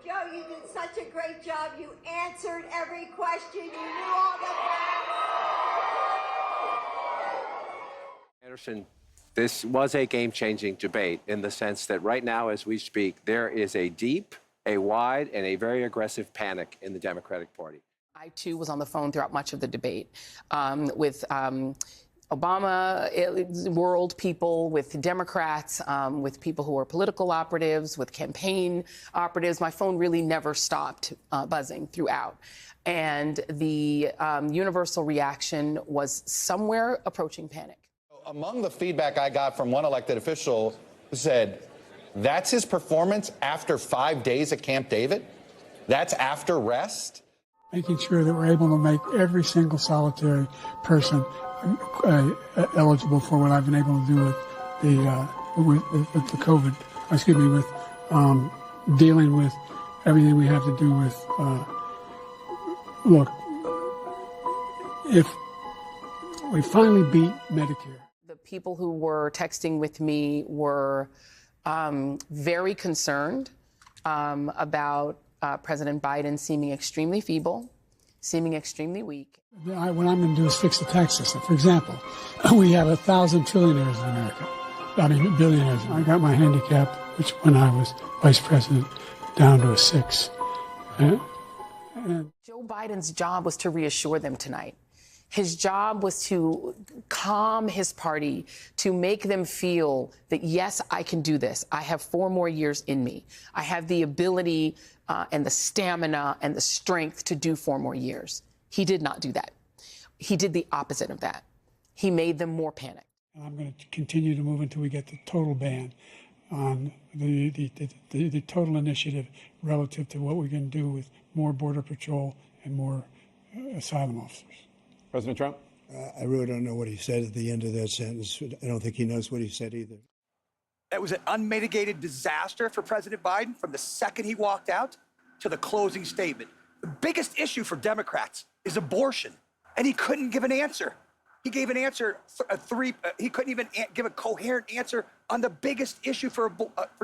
Joe, you did such a great job. You answered every question. You knew all the facts. Anderson, this was a game-changing debate in the sense that right now, as we speak, there is a deep, a wide, and a very aggressive panic in the Democratic Party. I, too, was on the phone throughout much of the debate with Obama world people, with Democrats, with people who are political operatives, with campaign operatives. My phone really never stopped buzzing throughout. And the universal reaction was somewhere approaching panic. Among the feedback I got from one elected official who said, that's his performance after 5 days at Camp David? That's after rest? Making sure that we're able to make every single solitary person eligible for what I've been able to do with the COVID, with dealing with everything we have to do with, look, if we finally beat Medicare. The people who were texting with me were very concerned about President Biden seeming extremely feeble, seeming extremely weak. What I'm going to do is fix the tax system. For example, we have 1,000 trillionaires in America. I mean, billionaires. I got my handicap, which when I was vice president, down to a 6. Joe Biden's job was to reassure them tonight. His job was to calm his party, to make them feel that, yes, I can do this. I have 4 more years in me. I have the ability and the stamina and the strength to do 4 more years. He did not do that. He did the opposite of that. He made them more panicked. I'm going to continue to move until we get the total ban on the total initiative relative to what we're going to do with more Border Patrol and more asylum officers. President Trump? I really don't know what he said at the end of that sentence. I don't think he knows what he said either. It was an unmitigated disaster for President Biden from the second he walked out to the closing statement. The biggest issue for Democrats is abortion, and he couldn't give an answer. He gave an answer, he couldn't even give a coherent answer on the biggest issue for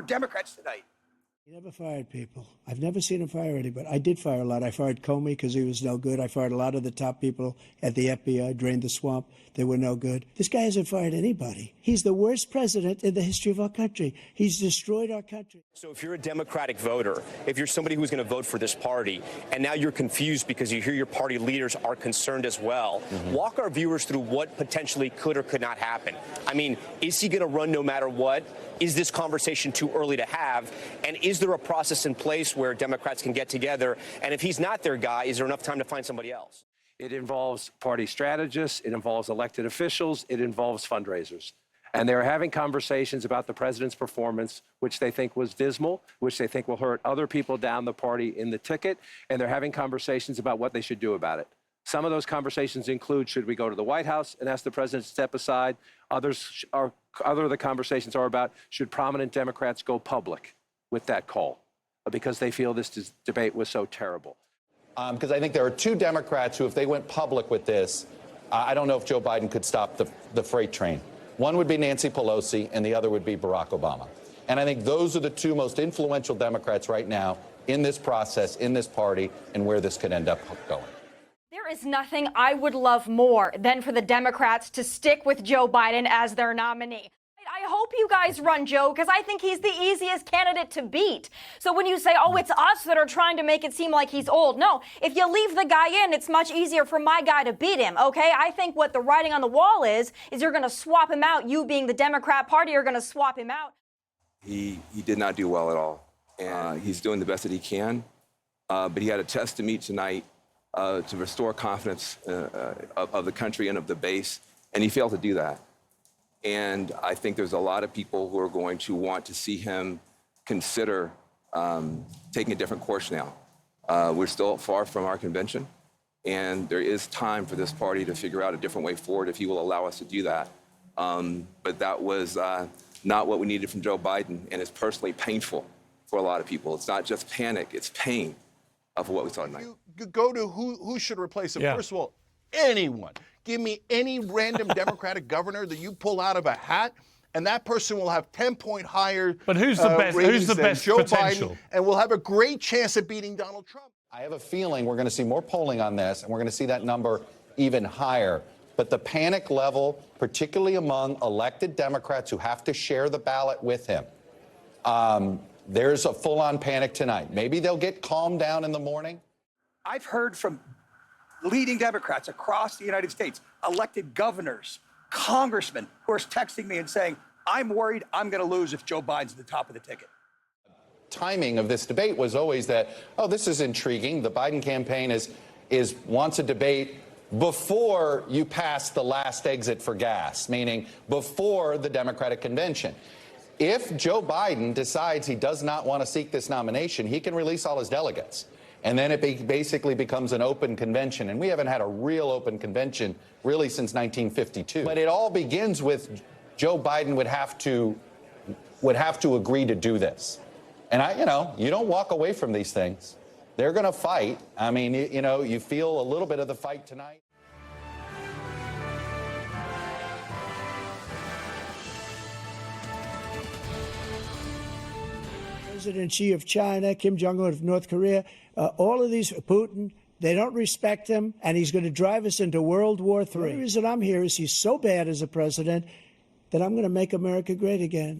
Democrats tonight. He never fired people. I've never seen him fire anybody. I did fire a lot. I fired Comey because he was no good. I fired a lot of the top people at the FBI, drained the swamp. They were no good. This guy hasn't fired anybody. He's the worst president in the history of our country. He's destroyed our country. So if you're a Democratic voter, if you're somebody who's going to vote for this party, and now you're confused because you hear your party leaders are concerned as well, walk our viewers through what potentially could or could not happen. I mean, is he going to run no matter what? Is this conversation too early to have? And is there a process in place where Democrats can get together? And if he's not their guy, is there enough time to find somebody else? It involves party strategists, it involves elected officials, it involves fundraisers. And they're having conversations about the president's performance, which they think was dismal, which they think will hurt other people down the party in the ticket. And they're having conversations about what they should do about it. Some of those conversations include, should we go to the White House and ask the president to step aside? Other of the conversations are about, should prominent Democrats go public with that call? Because they feel this debate was so terrible. Because I think there are 2 Democrats who, if they went public with this, I don't know if Joe Biden could stop the freight train. One would be Nancy Pelosi, and the other would be Barack Obama. And I think those are the 2 most influential Democrats right now in this process, in this party, and where this could end up going. There is nothing I would love more than for the Democrats to stick with Joe Biden as their nominee. I hope you guys run Joe, because I think he's the easiest candidate to beat. So when you say, oh, it's us that are trying to make it seem like he's old, no, if you leave the guy in, it's much easier for my guy to beat him, okay? I think what the writing on the wall is you're going to swap him out. You being the Democrat Party are going to swap him out. He did not do well at all, and he's doing the best that he can. But he had a test to meet tonight to restore confidence of the country and of the base, and he failed to do that. And I think there's a lot of people who are going to want to see him consider taking a different course now. We're still far from our convention, and there is time for this party to figure out a different way forward if he will allow us to do that. But that was not what we needed from Joe Biden, and it's personally painful for a lot of people. It's not just panic, it's pain of what we saw tonight. You go to who should replace him. Yeah. First of all, anyone. Give me any random Democratic governor that you pull out of a hat, and that person will have 10-point higher. But who's the best? Who's the best Joe potential? Biden, and will have a great chance at beating Donald Trump. I have a feeling we're going to see more polling on this, and we're going to see that number even higher. But the panic level, particularly among elected Democrats who have to share the ballot with him, there's a full-on panic tonight. Maybe they'll get calmed down in the morning. I've heard from leading Democrats across the United States, elected governors, congressmen, who are texting me and saying, I'm worried I'm going to lose if Joe Biden's at the top of the ticket. Timing of this debate was always that, oh, this is intriguing. The Biden campaign wants a debate before you pass the last exit for gas, meaning before the Democratic convention. If Joe Biden decides he does not want to seek this nomination, he can release all his delegates. And then it basically becomes an open convention. And we haven't had a real open convention really since 1952. But it all begins with Joe Biden would have to agree to do this. And you don't walk away from these things. They're going to fight. I mean, you feel a little bit of the fight tonight. President Xi of China, Kim Jong-un of North Korea, all of these, Putin, they don't respect him, and he's going to drive us into World War III. The reason I'm here is he's so bad as a president that I'm going to make America great again.